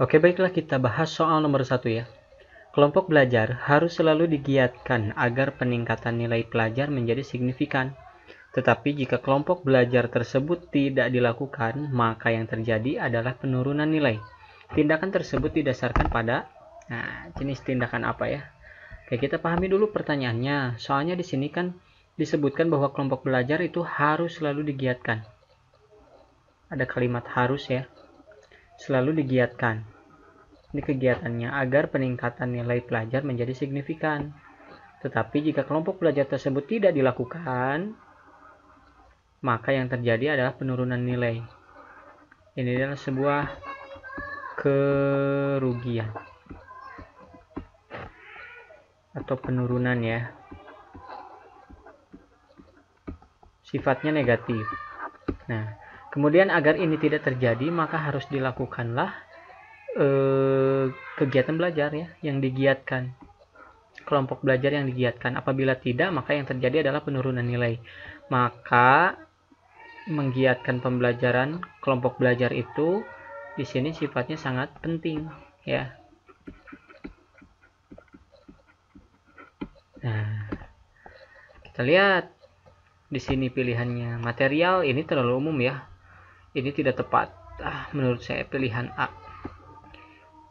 Oke, baiklah kita bahas soal nomor 1 ya. Kelompok belajar harus selalu digiatkan agar peningkatan nilai pelajar menjadi signifikan. Tetapi jika kelompok belajar tersebut tidak dilakukan, maka yang terjadi adalah penurunan nilai. Tindakan tersebut didasarkan pada jenis tindakan apa ya? Oke, kita pahami dulu pertanyaannya. Soalnya di sini kan disebutkan bahwa kelompok belajar itu harus selalu digiatkan. Ada kalimat harus ya. Selalu digiatkan. Ini kegiatannya agar peningkatan nilai pelajar menjadi signifikan. Tetapi jika kelompok belajar tersebut tidak dilakukan, maka yang terjadi adalah penurunan nilai. Ini adalah sebuah kerugian atau penurunan ya. Sifatnya negatif. Nah, kemudian agar ini tidak terjadi, maka harus dilakukanlah kegiatan belajar ya yang digiatkan, kelompok belajar yang digiatkan. Apabila tidak, maka yang terjadi adalah penurunan nilai. Maka menggiatkan pembelajaran kelompok belajar itu di sini sifatnya sangat penting ya. Nah, kita lihat di sini pilihannya. Material ini terlalu umum ya. Ini tidak tepat. Menurut saya pilihan A.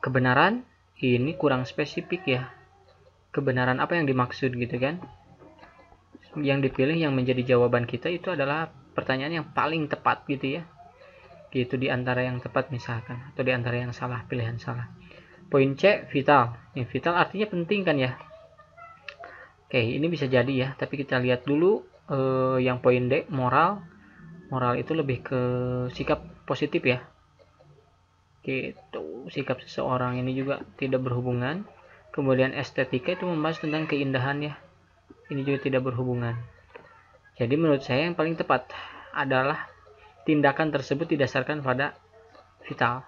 Kebenaran ini kurang spesifik ya. Kebenaran apa yang dimaksud gitu kan? Yang dipilih yang menjadi jawaban kita itu adalah pertanyaan yang paling tepat gitu ya. Gitu di antara yang tepat misalkan, atau di antara yang salah, pilihan salah. Poin C, vital. Yang vital artinya penting kan ya. Oke, ini bisa jadi ya, tapi kita lihat dulu yang poin D, moral. Moral itu lebih ke sikap positif ya. Gitu, sikap seseorang ini juga tidak berhubungan. Kemudian estetika itu membahas tentang keindahan ya. Ini juga tidak berhubungan. Jadi menurut saya yang paling tepat adalah tindakan tersebut didasarkan pada vital,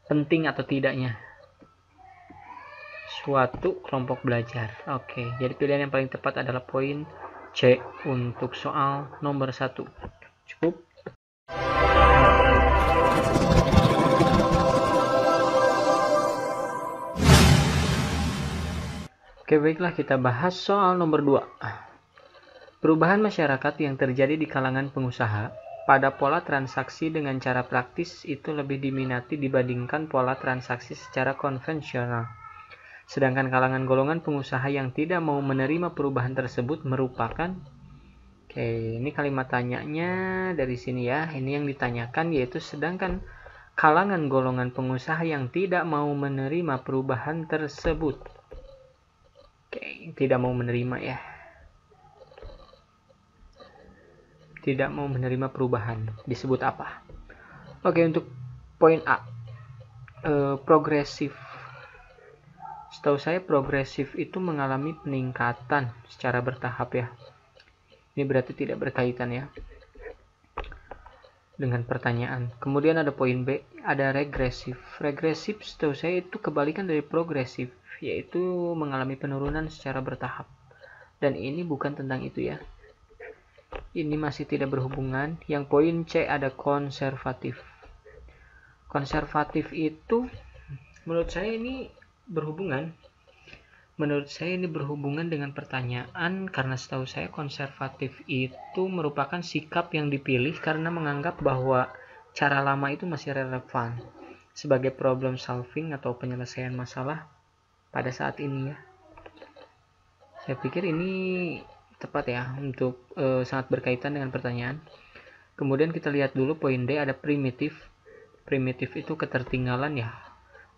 penting atau tidaknya suatu kelompok belajar. Oke, jadi pilihan yang paling tepat adalah poin C untuk soal nomor 1. Cukup. Oke, baiklah kita bahas soal nomor 2. Perubahan masyarakat yang terjadi di kalangan pengusaha pada pola transaksi dengan cara praktis itu lebih diminati dibandingkan pola transaksi secara konvensional. Sedangkan kalangan golongan pengusaha yang tidak mau menerima perubahan tersebut merupakan ini kalimat tanyanya dari sini ya. Ini yang ditanyakan yaitu sedangkan kalangan golongan pengusaha yang tidak mau menerima perubahan tersebut. Tidak mau menerima ya. Tidak mau menerima perubahan. Disebut apa? Oke, untuk poin A. Progresif. Setahu saya progresif itu mengalami peningkatan secara bertahap ya. Ini berarti tidak berkaitan ya dengan pertanyaan. Kemudian ada poin B, ada regresif. Regresif setahu saya itu kebalikan dari progresif, yaitu mengalami penurunan secara bertahap. Dan ini bukan tentang itu ya. Ini masih tidak berhubungan. Yang poin C ada konservatif. Konservatif itu menurut saya ini berhubungan. Menurut saya ini berhubungan dengan pertanyaan karena setahu saya konservatif itu merupakan sikap yang dipilih karena menganggap bahwa cara lama itu masih relevan sebagai problem solving atau penyelesaian masalah pada saat ini ya. Saya pikir ini tepat ya untuk sangat berkaitan dengan pertanyaan. Kemudian kita lihat dulu poin D ada primitif. Primitif itu ketertinggalan ya.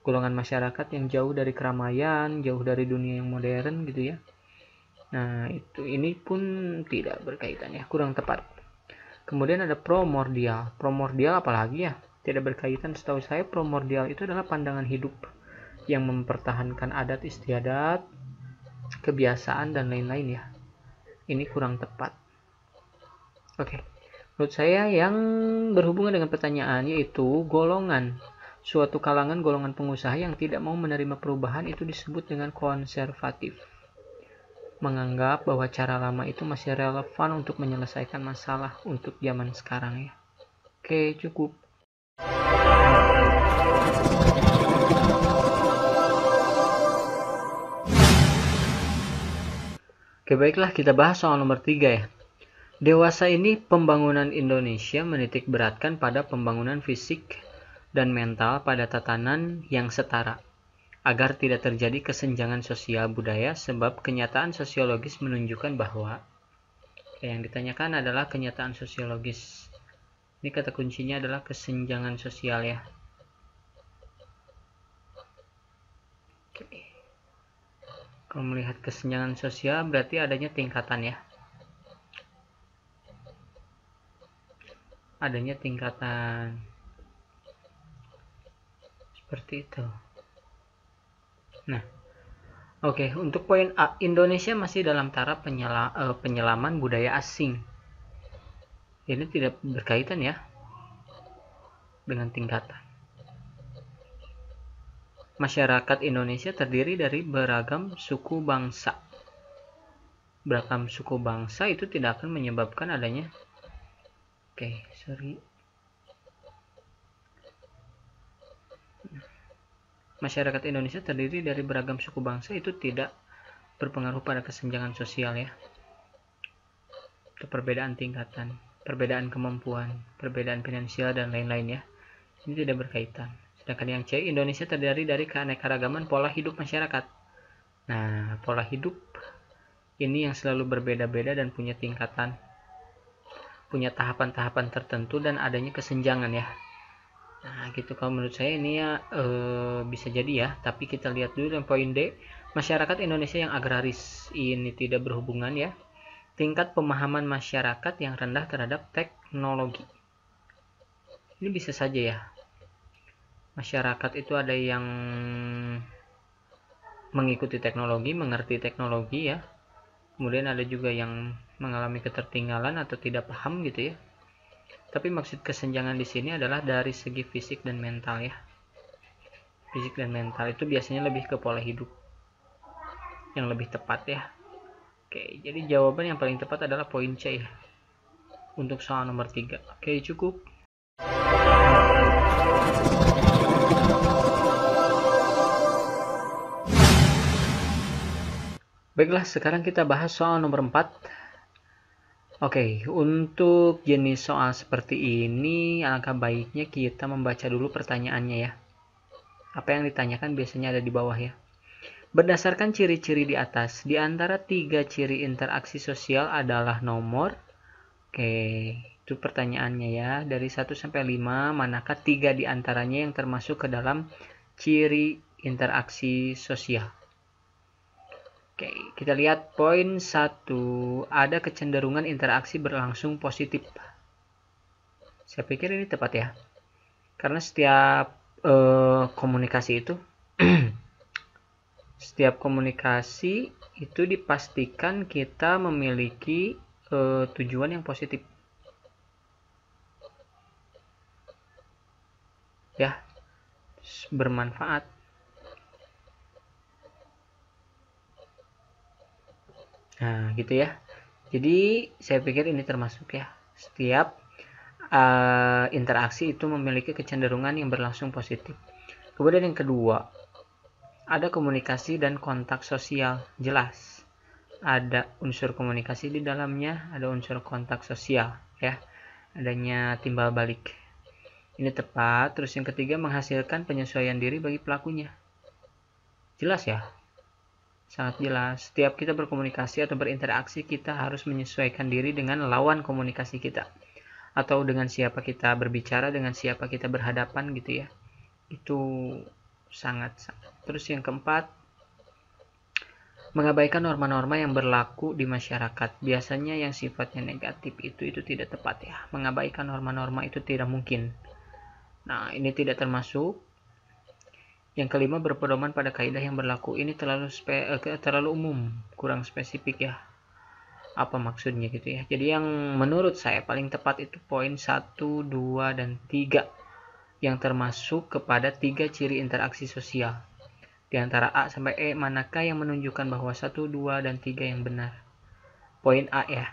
Golongan masyarakat yang jauh dari keramaian, jauh dari dunia yang modern gitu ya. Nah, ini pun tidak berkaitan ya, kurang tepat. Kemudian ada primordial. Primordial apalagi ya? Tidak berkaitan. Setahu saya primordial itu adalah pandangan hidup yang mempertahankan adat istiadat, kebiasaan dan lain-lain ya. Ini kurang tepat. Oke. Menurut saya yang berhubungan dengan pertanyaan yaitu golongan. Suatu kalangan golongan pengusaha yang tidak mau menerima perubahan itu disebut dengan konservatif. Menganggap bahwa cara lama itu masih relevan untuk menyelesaikan masalah untuk zaman sekarang ya. Oke, cukup. Oke, baiklah kita bahas soal nomor 3 ya. Dewasa ini pembangunan Indonesia menitik beratkan pada pembangunan fisik dan mental pada tatanan yang setara, agar tidak terjadi kesenjangan sosial budaya sebab kenyataan sosiologis menunjukkan bahwa yang ditanyakan adalah kenyataan sosiologis. Ini kata kuncinya adalah kesenjangan sosial ya. Oke. Kalau melihat kesenjangan sosial berarti adanya tingkatan ya. Adanya tingkatan. Seperti itu. Nah, oke, untuk poin A, Indonesia masih dalam taraf penyelaman budaya asing. Ini tidak berkaitan ya dengan tingkatan. Masyarakat Indonesia terdiri dari beragam suku bangsa. Beragam suku bangsa itu tidak akan menyebabkan adanya Masyarakat Indonesia terdiri dari beragam suku bangsa itu tidak berpengaruh pada kesenjangan sosial ya. Itu perbedaan tingkatan, perbedaan kemampuan, perbedaan finansial dan lain-lain ya. Ini tidak berkaitan. Sedangkan yang C, Indonesia terdiri dari keanekaragaman pola hidup masyarakat. Nah, pola hidup ini yang selalu berbeda-beda dan punya tingkatan, punya tahapan-tahapan tertentu dan adanya kesenjangan ya. Nah, gitu kalau menurut saya ini ya bisa jadi ya. Tapi kita lihat dulu yang poin D, masyarakat Indonesia yang agraris. Ini tidak berhubungan ya. Tingkat pemahaman masyarakat yang rendah terhadap teknologi. Ini bisa saja ya. Masyarakat itu ada yang mengikuti teknologi, mengerti teknologi ya. Kemudian ada juga yang mengalami ketertinggalan atau tidak paham gitu ya. Tapi maksud kesenjangan di sini adalah dari segi fisik dan mental ya. Fisik dan mental itu biasanya lebih ke pola hidup yang lebih tepat ya. Oke, jadi jawaban yang paling tepat adalah poin C ya. Untuk soal nomor 3. Oke, cukup. Baiklah, sekarang kita bahas soal nomor 4. Oke, untuk jenis soal seperti ini, alangkah baiknya kita membaca dulu pertanyaannya ya. Apa yang ditanyakan biasanya ada di bawah ya. Berdasarkan ciri-ciri di atas, di antara 3 ciri interaksi sosial adalah nomor. Oke, itu pertanyaannya ya. Dari 1 sampai 5, manakah 3 di antaranya yang termasuk ke dalam ciri interaksi sosial? Oke, kita lihat poin 1, ada kecenderungan interaksi berlangsung positif. Saya pikir ini tepat ya. Karena setiap komunikasi itu setiap komunikasi itu dipastikan kita memiliki tujuan yang positif. Ya, bermanfaat. Nah, gitu ya. Jadi, saya pikir ini termasuk ya. Setiap interaksi itu memiliki kecenderungan yang berlangsung positif. Kemudian yang kedua, ada komunikasi dan kontak sosial. Jelas. Ada unsur komunikasi di dalamnya, ada unsur kontak sosial ya. Adanya timbal balik. Ini tepat. Terus yang ketiga, menghasilkan penyesuaian diri bagi pelakunya. Jelas ya. Sangat jelas. Setiap kita berkomunikasi atau berinteraksi, kita harus menyesuaikan diri dengan lawan komunikasi kita. Atau dengan siapa kita berbicara, dengan siapa kita berhadapan gitu ya. Itu sangat. Terus yang keempat, mengabaikan norma-norma yang berlaku di masyarakat. Biasanya yang sifatnya negatif itu tidak tepat ya. Mengabaikan norma-norma itu tidak mungkin. Nah, ini tidak termasuk. Yang kelima, berpedoman pada kaidah yang berlaku. Ini terlalu umum, kurang spesifik ya. Apa maksudnya gitu ya. Jadi yang menurut saya paling tepat itu poin 1, 2, dan 3. Yang termasuk kepada 3 ciri interaksi sosial. Di antara A sampai E, manakah yang menunjukkan bahwa 1, 2, dan 3 yang benar? Poin A ya.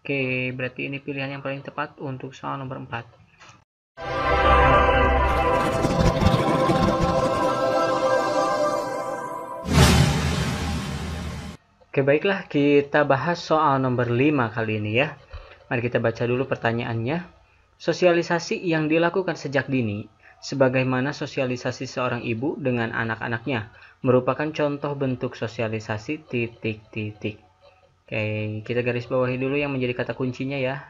Oke, berarti ini pilihan yang paling tepat untuk soal nomor 4. Oke, Oke, baiklah, kita bahas soal nomor 5 kali ini ya. Mari kita baca dulu pertanyaannya. Sosialisasi yang dilakukan sejak dini, sebagaimana sosialisasi seorang ibu dengan anak-anaknya, merupakan contoh bentuk sosialisasi titik-titik. Oke, kita garis bawahi dulu yang menjadi kata kuncinya ya.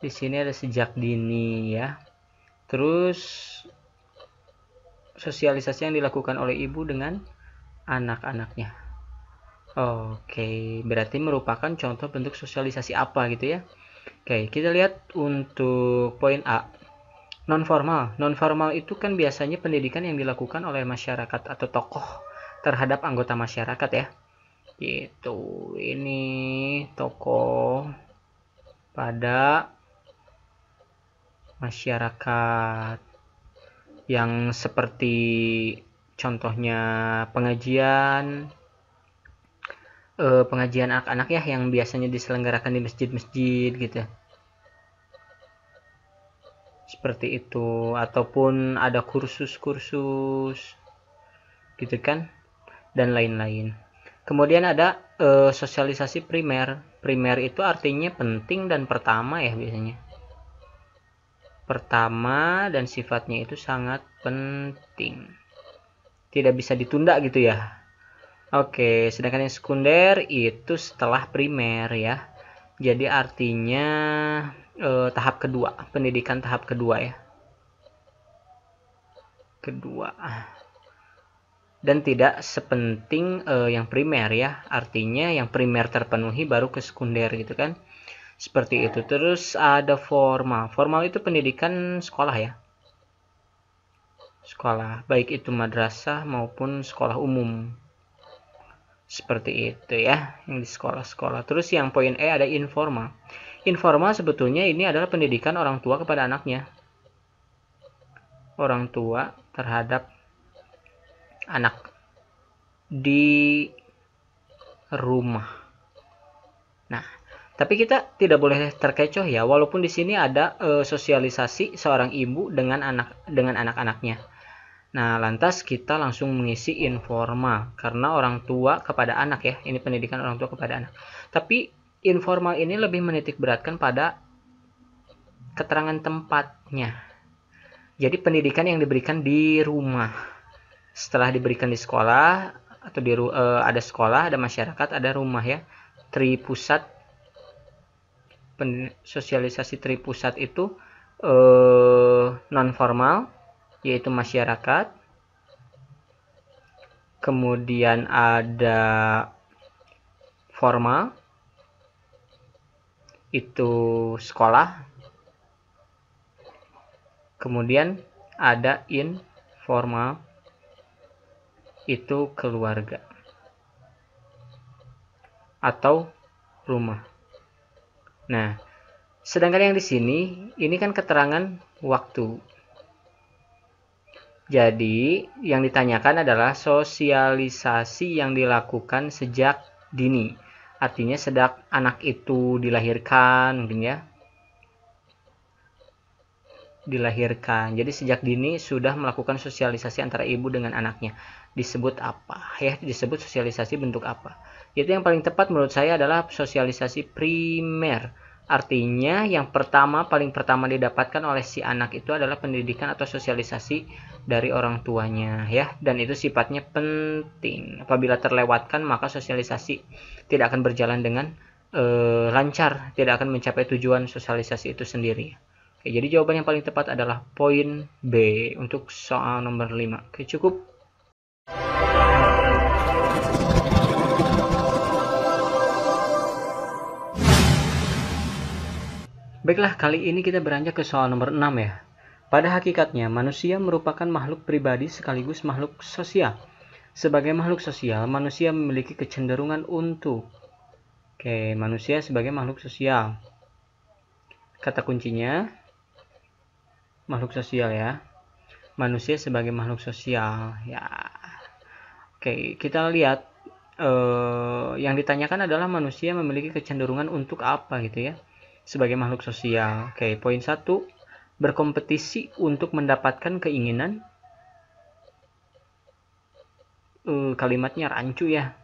Di sini ada sejak dini ya. Terus sosialisasi yang dilakukan oleh ibu dengan anak-anaknya. Oke, berarti merupakan contoh bentuk sosialisasi apa gitu ya. Oke, kita lihat untuk poin A. Non-formal. Non-formal itu kan biasanya pendidikan yang dilakukan oleh masyarakat atau tokoh terhadap anggota masyarakat ya. Gitu. Ini tokoh pada masyarakat yang seperti contohnya pengajian anak-anak ya yang biasanya diselenggarakan di masjid-masjid gitu. Seperti itu, ataupun ada kursus-kursus gitu kan, dan lain-lain. Kemudian ada sosialisasi primer. Primer itu artinya penting dan pertama ya biasanya. Pertama dan sifatnya itu sangat penting. Tidak bisa ditunda gitu ya. Oke, sedangkan yang sekunder itu setelah primer ya. Jadi artinya tahap kedua, pendidikan tahap kedua ya. Kedua. Dan tidak sepenting yang primer ya. Artinya yang primer terpenuhi baru ke sekunder gitu kan. Seperti itu. Terus ada formal. Formal itu pendidikan sekolah ya. Sekolah, baik itu madrasah maupun sekolah umum. Seperti itu ya, yang di sekolah-sekolah. Terus yang poin E ada informal. Informal sebetulnya ini adalah pendidikan orang tua kepada anaknya. Orang tua terhadap anak di rumah. Nah, tapi kita tidak boleh terkecoh ya, walaupun di sini ada sosialisasi seorang ibu dengan anak-anaknya. Nah, lantas kita langsung mengisi informal karena orang tua kepada anak ya. Ini pendidikan orang tua kepada anak. Tapi informal ini lebih menitik beratkan pada keterangan tempatnya. Jadi pendidikan yang diberikan di rumah. Setelah diberikan di sekolah atau ada sekolah, ada masyarakat, ada rumah ya. Tripusat, sosialisasi tripusat itu non formal, yaitu masyarakat. Kemudian ada formal, itu sekolah. Kemudian ada informal, itu keluarga atau rumah. Nah, sedangkan yang di sini ini kan keterangan waktu. Jadi, yang ditanyakan adalah sosialisasi yang dilakukan sejak dini. Artinya sejak anak itu dilahirkan, mungkin ya. Dilahirkan. Jadi sejak dini sudah melakukan sosialisasi antara ibu dengan anaknya. Disebut apa? Ya, disebut sosialisasi bentuk apa? Itu yang paling tepat menurut saya adalah sosialisasi primer. Artinya yang paling pertama didapatkan oleh si anak itu adalah pendidikan atau sosialisasi dari orang tuanya ya, dan itu sifatnya penting. Apabila terlewatkan maka sosialisasi tidak akan berjalan dengan lancar, tidak akan mencapai tujuan sosialisasi itu sendiri. Oke, jadi jawaban yang paling tepat adalah poin B untuk soal nomor 5. Oke, cukup. Baiklah, kali ini kita beranjak ke soal nomor 6 ya. Pada hakikatnya, manusia merupakan makhluk pribadi sekaligus makhluk sosial. Sebagai makhluk sosial, manusia memiliki kecenderungan untuk manusia sebagai makhluk sosial. Kata kuncinya makhluk sosial ya. Manusia sebagai makhluk sosial ya. Oke, kita lihat yang ditanyakan adalah manusia memiliki kecenderungan untuk apa gitu ya. Sebagai makhluk sosial. Oke, poin 1, berkompetisi untuk mendapatkan keinginan. Kalimatnya rancu ya.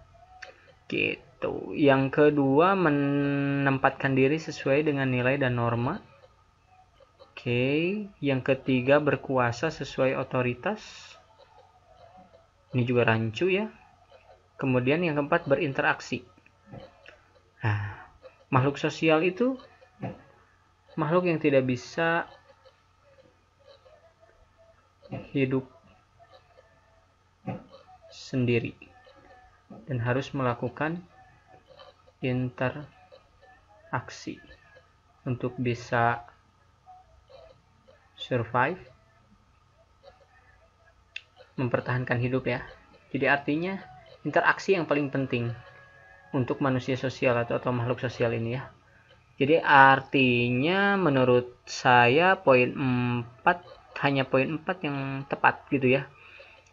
Gitu. Tuh. Yang kedua, menempatkan diri sesuai dengan nilai dan norma. Oke. Yang ketiga, berkuasa sesuai otoritas. Ini juga rancu ya. Kemudian yang keempat, berinteraksi. Nah, makhluk sosial itu makhluk yang tidak bisa hidup sendiri dan harus melakukan interaksi untuk bisa survive, mempertahankan hidup ya. Jadi artinya interaksi yang paling penting untuk manusia sosial atau makhluk sosial ini ya. Jadi artinya menurut saya poin 4 hanya poin 4 yang tepat gitu ya.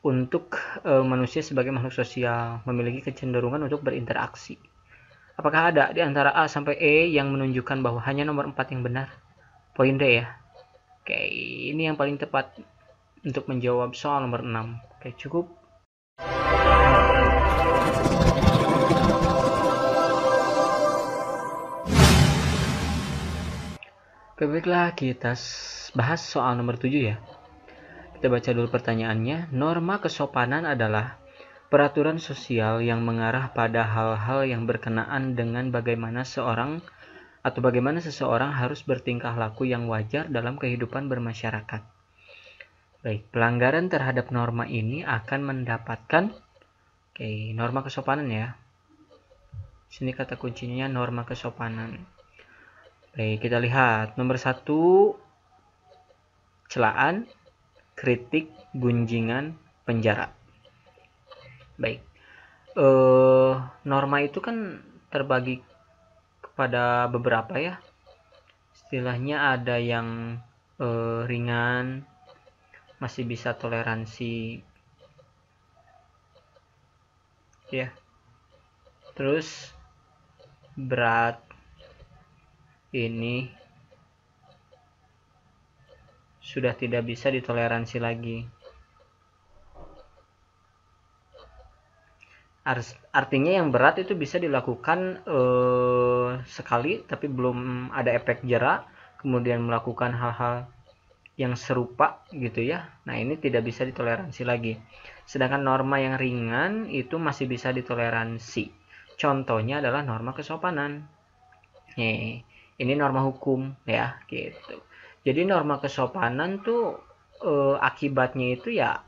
Untuk manusia sebagai makhluk sosial memiliki kecenderungan untuk berinteraksi. Apakah ada di antara A sampai E yang menunjukkan bahwa hanya nomor 4 yang benar? Poin D ya. Oke, ini yang paling tepat untuk menjawab soal nomor 6. Oke, cukup. Oke, baiklah, kita bahas soal nomor 7 ya. Kita baca dulu pertanyaannya. Norma kesopanan adalah peraturan sosial yang mengarah pada hal-hal yang berkenaan dengan bagaimana seseorang harus bertingkah laku yang wajar dalam kehidupan bermasyarakat. Baik, pelanggaran terhadap norma ini akan mendapatkan norma kesopanan ya. Sini kata kuncinya norma kesopanan. Baik, kita lihat nomor 1, celaan, kritik, gunjingan, penjara. Baik, norma itu kan terbagi kepada beberapa ya. Istilahnya ada yang ringan, masih bisa toleransi ya. Terus berat ini sudah tidak bisa ditoleransi lagi. Artinya yang berat itu bisa dilakukan sekali tapi belum ada efek jera, kemudian melakukan hal-hal yang serupa gitu ya. Nah, ini tidak bisa ditoleransi lagi. Sedangkan norma yang ringan itu masih bisa ditoleransi. Contohnya adalah norma kesopanan. Ini norma hukum ya gitu. Jadi norma kesopanan tuh akibatnya itu ya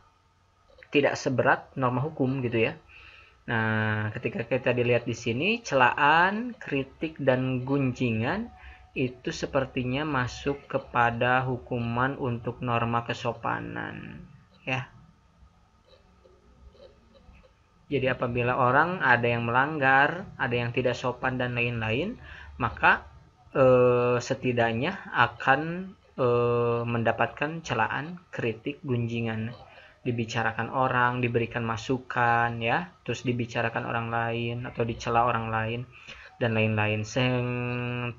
tidak seberat norma hukum gitu ya. Nah, ketika kita dilihat di sini, celaan, kritik, dan gunjingan itu sepertinya masuk kepada hukuman untuk norma kesopanan ya. Jadi apabila orang ada yang melanggar, ada yang tidak sopan dan lain-lain, maka setidaknya akan mendapatkan celaan, kritik, gunjingan, dibicarakan orang, diberikan masukan ya, terus dibicarakan orang lain atau dicela orang lain dan lain-lain,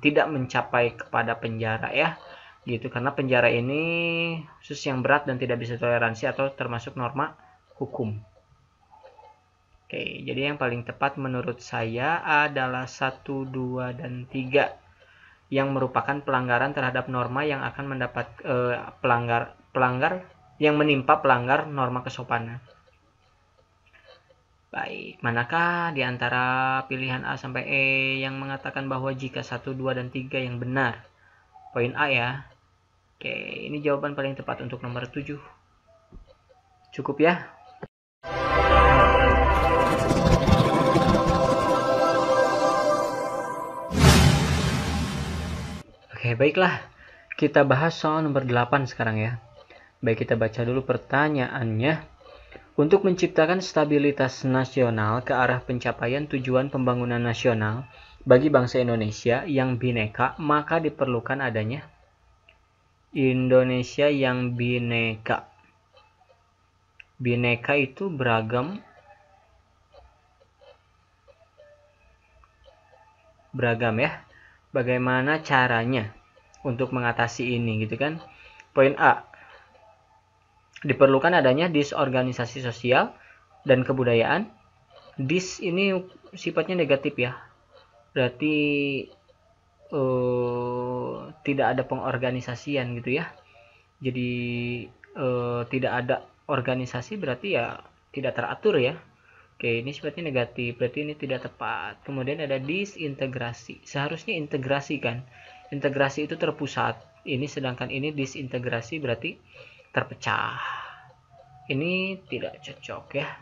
tidak mencapai kepada penjara ya gitu, karena penjara ini khusus yang berat dan tidak bisa toleransi atau termasuk norma hukum. Oke, jadi yang paling tepat menurut saya adalah 1, 2, dan 3 yang merupakan pelanggaran terhadap norma yang akan mendapat pelanggar yang menimpa pelanggar norma kesopanan. Baik, manakah di antara pilihan A sampai E yang mengatakan bahwa jika 1, 2, dan 3 yang benar? Poin A ya. Oke, ini jawaban paling tepat untuk nomor 7. Cukup ya? Oke, baiklah. Kita bahas soal nomor 8 sekarang ya. Baik, kita baca dulu pertanyaannya. Untuk menciptakan stabilitas nasional ke arah pencapaian tujuan pembangunan nasional bagi bangsa Indonesia yang bineka, maka diperlukan adanya Indonesia yang bineka. Bineka itu beragam ya. Bagaimana caranya untuk mengatasi ini gitu kan? Poin A, diperlukan adanya disorganisasi sosial dan kebudayaan This ini sifatnya negatif ya. Berarti tidak ada pengorganisasian gitu ya. Jadi tidak ada organisasi berarti ya tidak teratur ya. Oke, ini sifatnya negatif, berarti ini tidak tepat. Kemudian ada disintegrasi. Seharusnya integrasi kan. Integrasi itu terpusat. Ini sedangkan ini disintegrasi berarti terpecah. Ini tidak cocok ya.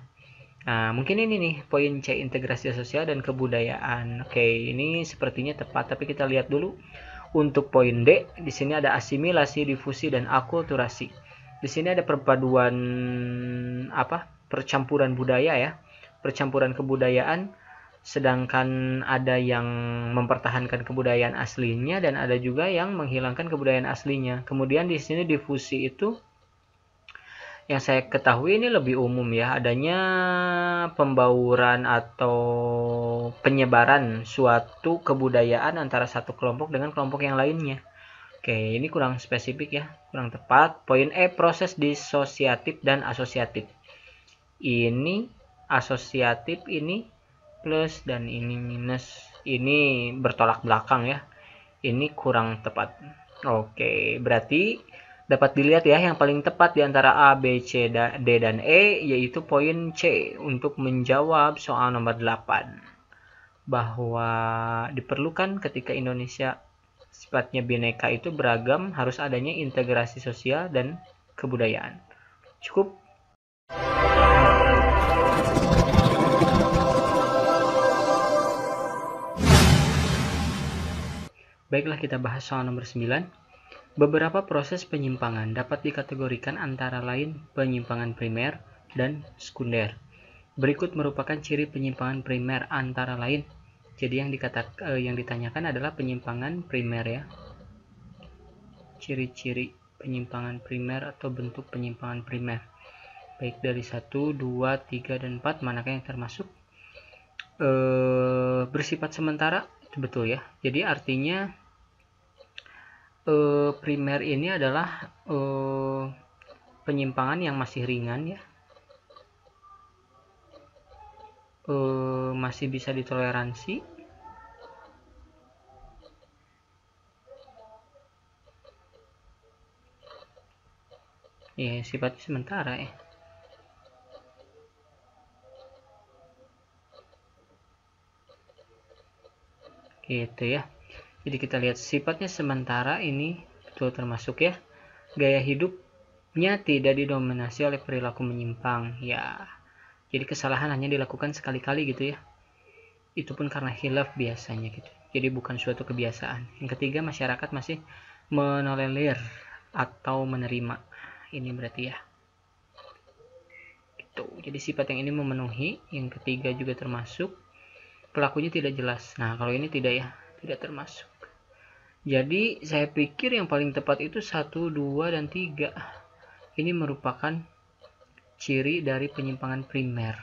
Nah, mungkin ini nih poin C, integrasi sosial dan kebudayaan. Oke, ini sepertinya tepat, tapi kita lihat dulu. Untuk poin D, di sini ada asimilasi, difusi, dan akulturasi. Di sini ada perpaduan percampuran budaya ya. Percampuran kebudayaan, sedangkan ada yang mempertahankan kebudayaan aslinya dan ada juga yang menghilangkan kebudayaan aslinya. Kemudian di sini difusi itu yang saya ketahui ini lebih umum ya, adanya pembauran atau penyebaran suatu kebudayaan antara satu kelompok dengan kelompok yang lainnya. Oke, ini kurang spesifik ya, kurang tepat. Poin E, proses disosiatif dan asosiatif. Ini asosiatif, ini plus dan ini minus. Ini bertolak belakang ya. Ini kurang tepat. Oke, berarti dapat dilihat ya, yang paling tepat di antara A, B, C, D, dan E yaitu poin C untuk menjawab soal nomor 8. Bahwa diperlukan ketika Indonesia sifatnya bineka itu beragam, harus adanya integrasi sosial dan kebudayaan. Cukup. Baiklah, kita bahas soal nomor 9. Beberapa proses penyimpangan dapat dikategorikan antara lain penyimpangan primer dan sekunder. Berikut merupakan ciri penyimpangan primer antara lain. Jadi yang ditanyakan adalah penyimpangan primer ya. Ciri-ciri penyimpangan primer atau bentuk penyimpangan primer. Baik dari 1, 2, 3, dan 4, manakah yang termasuk? Bersifat sementara, itu betul ya. Jadi artinya primer ini adalah penyimpangan yang masih ringan ya, masih bisa ditoleransi, ya sifatnya sementara ya. Gitu ya. Jadi kita lihat sifatnya sementara ini betul termasuk ya. Gaya hidupnya tidak didominasi oleh perilaku menyimpang ya. Jadi kesalahan hanya dilakukan sekali-kali gitu ya. Itu pun karena khilaf biasanya gitu. Jadi bukan suatu kebiasaan. Yang ketiga, masyarakat masih menolerir atau menerima. Ini berarti ya. Gitu. Jadi sifat yang ini memenuhi. Yang ketiga juga termasuk. Pelakunya tidak jelas. Nah, kalau ini tidak ya, tidak termasuk. Jadi saya pikir yang paling tepat itu 1, 2, dan 3. Ini merupakan ciri dari penyimpangan primer.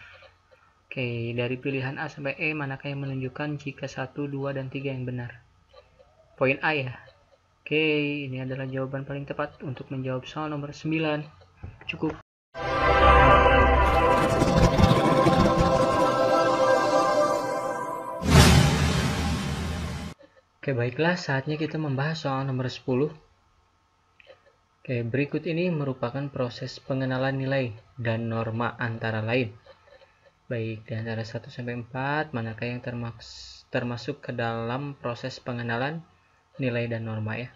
Oke, dari pilihan A sampai E, manakah yang menunjukkan jika 1, 2, dan 3 yang benar? Poin A ya. Oke, ini adalah jawaban paling tepat untuk menjawab soal nomor 9. Cukup. Oke, baiklah, saatnya kita membahas soal nomor 10. Oke, berikut ini merupakan proses pengenalan nilai dan norma antara lain. Baik, di antara 1 sampai 4, manakah yang termasuk ke dalam proses pengenalan nilai dan norma ya?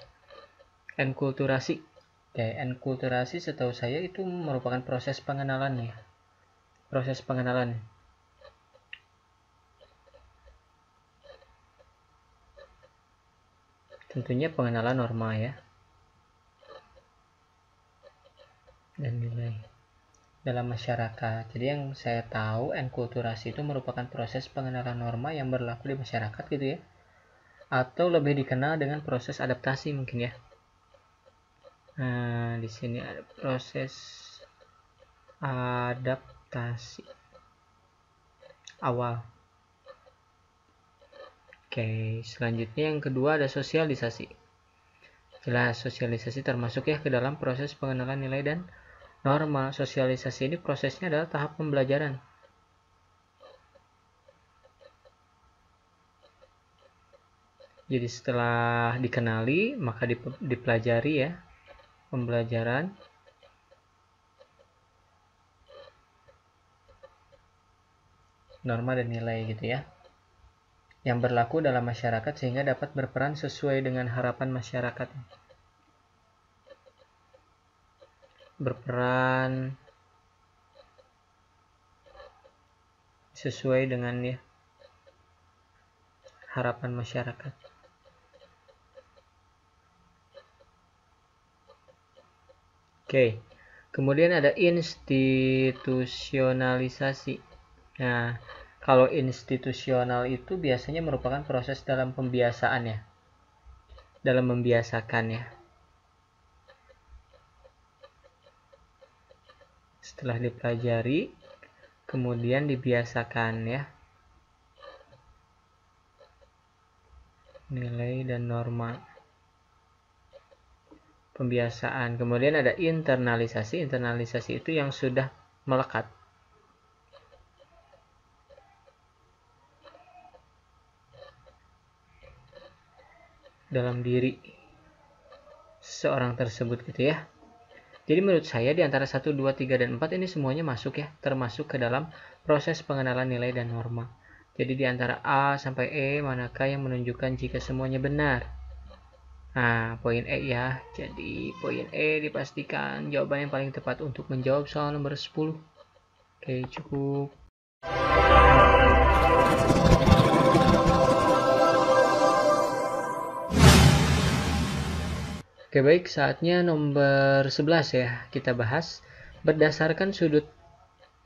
Enkulturasi. Oke, enkulturasi setahu saya itu merupakan proses pengenalan ya. Proses pengenalan. Tentunya pengenalan norma ya. Dan nilai dalam masyarakat. Jadi yang saya tahu, enkulturasi itu merupakan proses pengenalan norma yang berlaku di masyarakat gitu ya. Atau lebih dikenal dengan proses adaptasi mungkin ya. Nah, di sini ada proses adaptasi awal. Oke, selanjutnya yang kedua ada sosialisasi. Jelas, sosialisasi termasuk ya ke dalam proses pengenalan nilai dan norma. Sosialisasi ini prosesnya adalah tahap pembelajaran. Jadi setelah dikenali, maka dipelajari ya, pembelajaran. Norma dan nilai gitu ya. Yang berlaku dalam masyarakat sehingga dapat berperan sesuai dengan harapan masyarakat. Berperan sesuai dengan ya, harapan masyarakat. Oke. Kemudian ada institusionalisasi. Nah, kalau institusional itu biasanya merupakan proses dalam pembiasaan ya. Dalam membiasakan ya. Setelah dipelajari, kemudian dibiasakan ya. Nilai dan norma. Pembiasaan. Kemudian ada internalisasi. Internalisasi itu yang sudah melekat. Dalam diri seseorang tersebut gitu ya. Jadi menurut saya di antara 1, 2, 3, dan 4 ini semuanya masuk ya. Termasuk ke dalam proses pengenalan nilai dan norma. Jadi di antara A sampai E manakah yang menunjukkan jika semuanya benar? Nah, poin E ya. Jadi poin E dipastikan jawaban yang paling tepat untuk menjawab soal nomor 10. Oke, cukup. Oke, baik, saatnya nomor 11 ya kita bahas. Berdasarkan sudut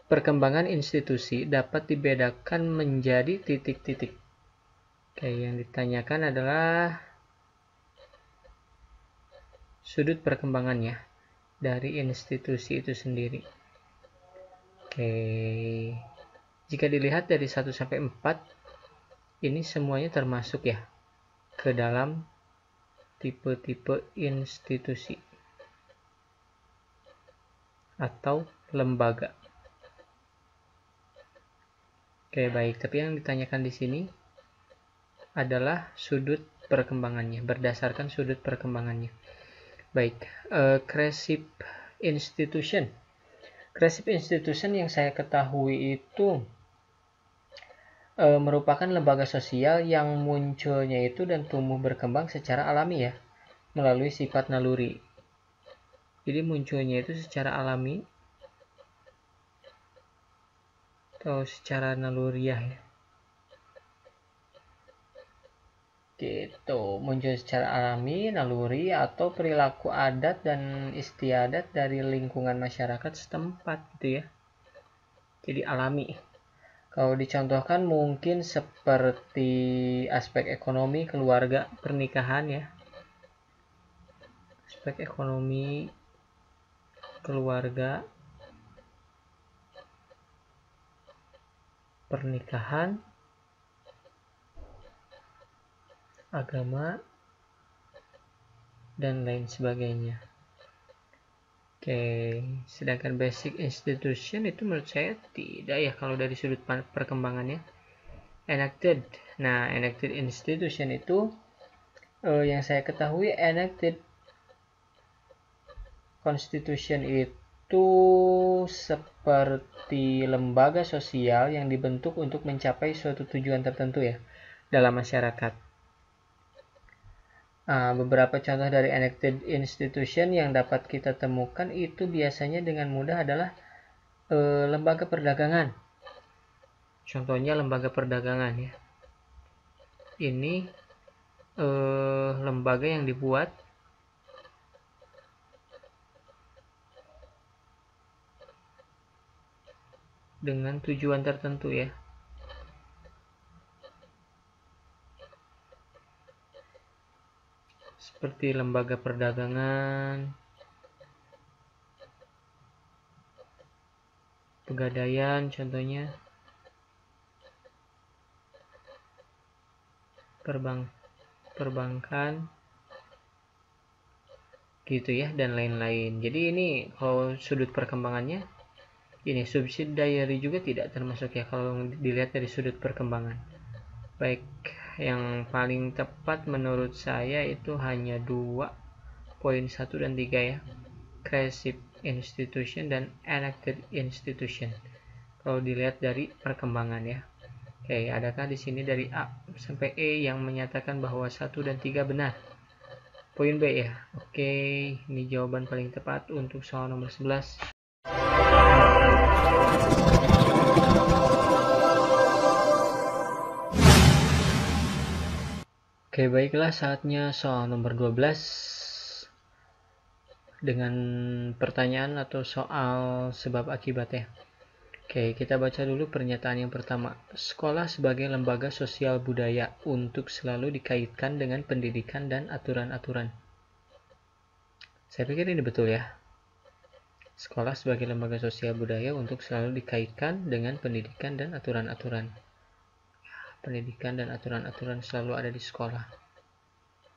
perkembangan institusi dapat dibedakan menjadi titik-titik. Oke, yang ditanyakan adalah sudut perkembangannya dari institusi itu sendiri. Oke, jika dilihat dari 1 sampai 4, ini semuanya termasuk ya ke dalam tipe-tipe institusi atau lembaga. Oke, baik. Tapi yang ditanyakan di sini adalah sudut perkembangannya, berdasarkan sudut perkembangannya. Baik, Cresip Institution. Cresip Institution yang saya ketahui itu merupakan lembaga sosial yang munculnya itu dan tumbuh berkembang secara alami ya, melalui sifat naluri. Jadi munculnya itu secara alami atau secara naluriah ya. Gitu, muncul secara alami, naluri, atau perilaku adat dan istiadat dari lingkungan masyarakat setempat gitu ya. Jadi alami. Kalau dicontohkan mungkin seperti aspek ekonomi, keluarga, pernikahan ya. Aspek ekonomi, keluarga, pernikahan, agama, dan lain sebagainya. Oke, sedangkan basic institution itu menurut saya tidak ya kalau dari sudut perkembangannya. Enacted. Nah, enacted institution itu yang saya ketahui enacted constitution itu seperti lembaga sosial yang dibentuk untuk mencapai suatu tujuan tertentu ya dalam masyarakat. Beberapa contoh dari enacted institution yang dapat kita temukan itu biasanya dengan mudah adalah lembaga perdagangan. Contohnya lembaga perdagangan ya. Ini lembaga yang dibuat dengan tujuan tertentu ya. Seperti lembaga perdagangan, pegadaian contohnya, perbankan gitu ya, dan lain-lain. Jadi ini kalau sudut perkembangannya, ini subsidiary juga tidak termasuk ya kalau dilihat dari sudut perkembangan. Baik, yang paling tepat menurut saya itu hanya 2.1 dan 3 ya. Creative institution dan enacted institution. Kalau dilihat dari perkembangan ya. Oke, adakah di sini dari A sampai E yang menyatakan bahwa 1 dan 3 benar? Poin B ya. Oke, ini jawaban paling tepat untuk soal nomor 11. Oke, baiklah, saatnya soal nomor 12 dengan pertanyaan atau soal sebab akibat ya. Oke, kita baca dulu pernyataan yang pertama. Sekolah sebagai lembaga sosial budaya untuk selalu dikaitkan dengan pendidikan dan aturan-aturan. Saya pikir ini betul ya. Sekolah sebagai lembaga sosial budaya untuk selalu dikaitkan dengan pendidikan dan aturan-aturan. Pendidikan dan aturan-aturan selalu ada di sekolah.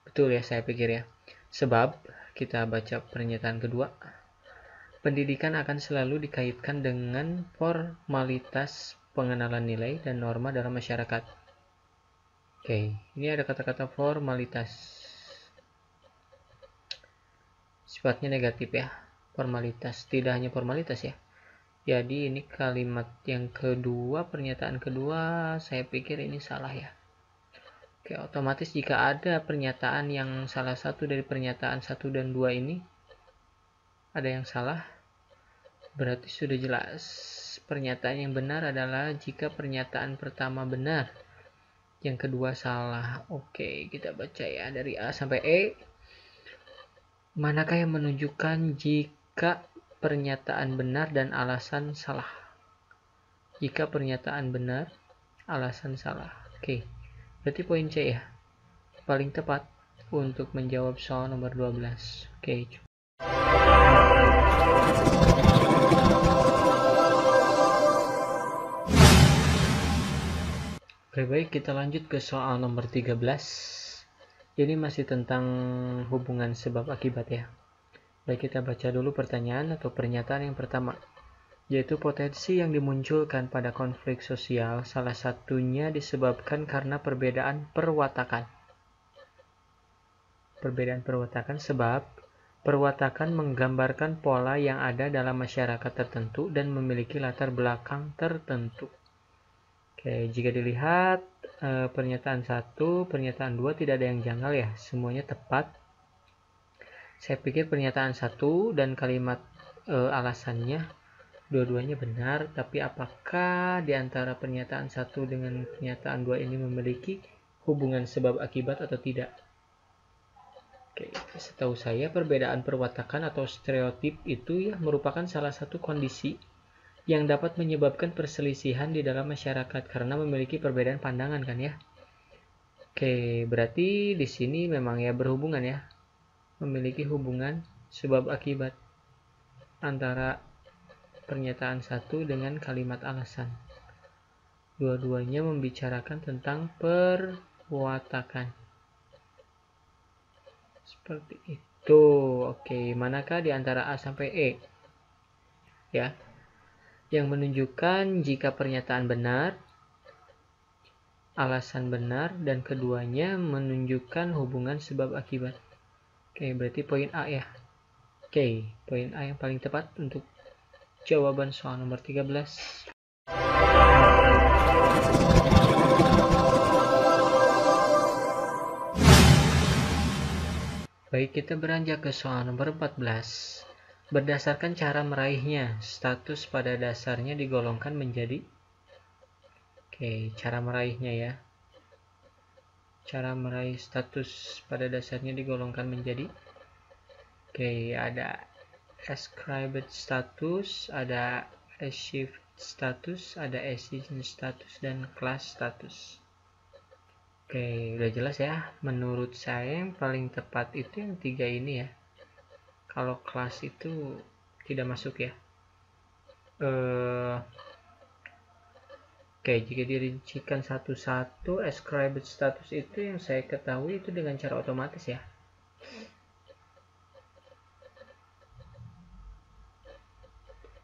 Betul ya, saya pikir ya. Sebab, kita baca pernyataan kedua. Pendidikan akan selalu dikaitkan dengan formalitas pengenalan nilai dan norma dalam masyarakat. Oke, ini ada kata-kata formalitas. Sifatnya negatif ya. Formalitas, tidak hanya formalitas ya. Jadi ini kalimat yang kedua, pernyataan kedua, saya pikir ini salah ya. Oke, otomatis jika ada pernyataan yang salah satu dari pernyataan 1 dan 2 ini ada yang salah, berarti sudah jelas. Pernyataan yang benar adalah jika pernyataan pertama benar, yang kedua salah. Oke, kita baca ya dari A sampai E. Manakah yang menunjukkan jika pernyataan benar dan alasan salah? Jika pernyataan benar, alasan salah. Oke, berarti poin C ya. Paling tepat untuk menjawab soal nomor 12. Oke. Oke, baik, kita lanjut ke soal nomor 13. Ini masih tentang hubungan sebab akibat ya. Baik, kita baca dulu pertanyaan atau pernyataan yang pertama, yaitu potensi yang dimunculkan pada konflik sosial salah satunya disebabkan karena perbedaan perwatakan. Perbedaan perwatakan sebab perwatakan menggambarkan pola yang ada dalam masyarakat tertentu dan memiliki latar belakang tertentu. Oke, jika dilihat pernyataan 1, pernyataan 2 tidak ada yang janggal ya, semuanya tepat. Saya pikir pernyataan 1 dan kalimat alasannya dua-duanya benar, tapi apakah di antara pernyataan 1 dengan pernyataan 2 ini memiliki hubungan sebab akibat atau tidak? Oke, setahu saya perbedaan perwatakan atau stereotip itu ya merupakan salah satu kondisi yang dapat menyebabkan perselisihan di dalam masyarakat karena memiliki perbedaan pandangan kan ya. Oke, berarti di sini memang ya berhubungan ya. Memiliki hubungan sebab akibat antara pernyataan 1 dengan kalimat alasan. Dua-duanya membicarakan tentang perwatakan. Seperti itu. Oke, manakah di antara A sampai E? Ya. Yang menunjukkan jika pernyataan benar, alasan benar, dan keduanya menunjukkan hubungan sebab akibat. Oke, berarti poin A ya. Oke, poin A yang paling tepat untuk jawaban soal nomor 13. Baik, kita beranjak ke soal nomor 14. Berdasarkan cara meraihnya, status pada dasarnya digolongkan menjadi. Oke, cara meraihnya ya. Cara meraih status pada dasarnya digolongkan menjadi. Oke, ada ascribed status, ada achieved status, ada achievement status, dan class status. Oke, udah jelas ya. Menurut saya yang paling tepat itu yang 3 ini ya. Kalau kelas itu tidak masuk ya. Oke, jika dirincikan satu-satu, ascribed status itu yang saya ketahui itu dengan cara otomatis ya.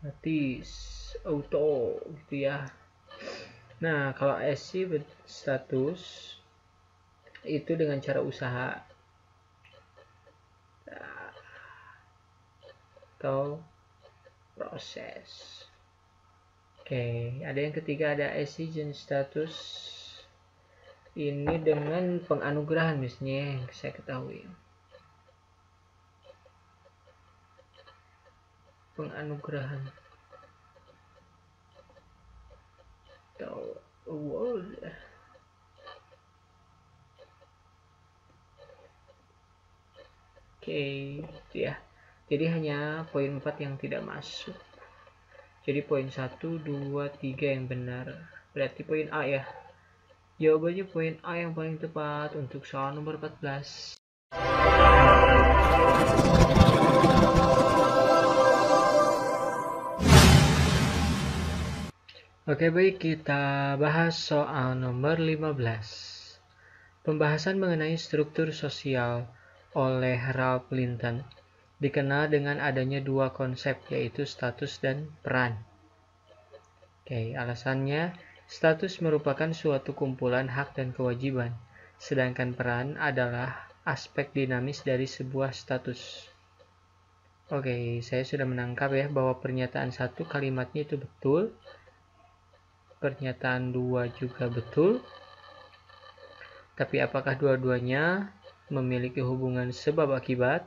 Berarti auto gitu ya. Nah, kalau achieved status itu dengan cara usaha atau proses. Oke, ada yang ketiga, ada exigent status. Ini dengan penganugerahan misalnya yang saya ketahui. Penganugerahan atau award. Oke, itu ya. Jadi hanya poin 4 yang tidak masuk. Jadi poin 1, 2, 3 yang benar. Berarti poin A ya. Jawabannya poin A yang paling tepat untuk soal nomor 14. Oke, baik, kita bahas soal nomor 15. Pembahasan mengenai struktur sosial oleh Ralph Linton dikenal dengan adanya dua konsep, yaitu status dan peran. Oke, alasannya, status merupakan suatu kumpulan hak dan kewajiban, sedangkan peran adalah aspek dinamis dari sebuah status. Oke, saya sudah menangkap ya bahwa pernyataan 1 kalimatnya itu betul, pernyataan 2 juga betul, tapi apakah dua-duanya memiliki hubungan sebab akibat?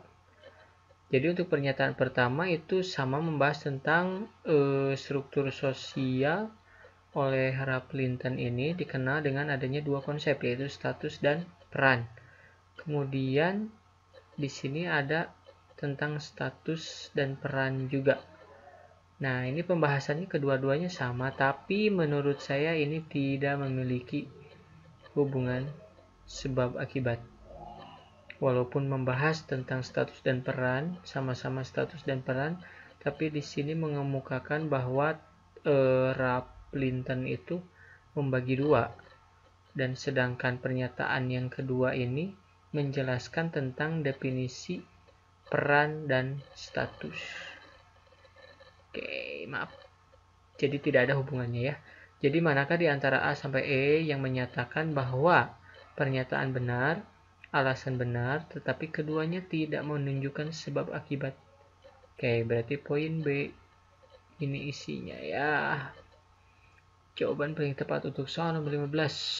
Jadi untuk pernyataan pertama itu sama membahas tentang struktur sosial oleh Ralph Linton ini dikenal dengan adanya dua konsep, yaitu status dan peran. Kemudian di sini ada tentang status dan peran juga. Nah, ini pembahasannya kedua-duanya sama, tapi menurut saya ini tidak memiliki hubungan sebab akibat. Walaupun membahas tentang status dan peran, sama-sama status dan peran, tapi di sini mengemukakan bahwa Ralph Linton itu membagi dua, dan sedangkan pernyataan yang kedua ini menjelaskan tentang definisi peran dan status. Oke, maaf. Jadi tidak ada hubungannya ya. Jadi manakah di antara A sampai E yang menyatakan bahwa pernyataan benar, alasan benar, tetapi keduanya tidak menunjukkan sebab akibat? Oke, berarti poin B. Ini isinya ya. Jawaban paling tepat untuk soal nomor 15.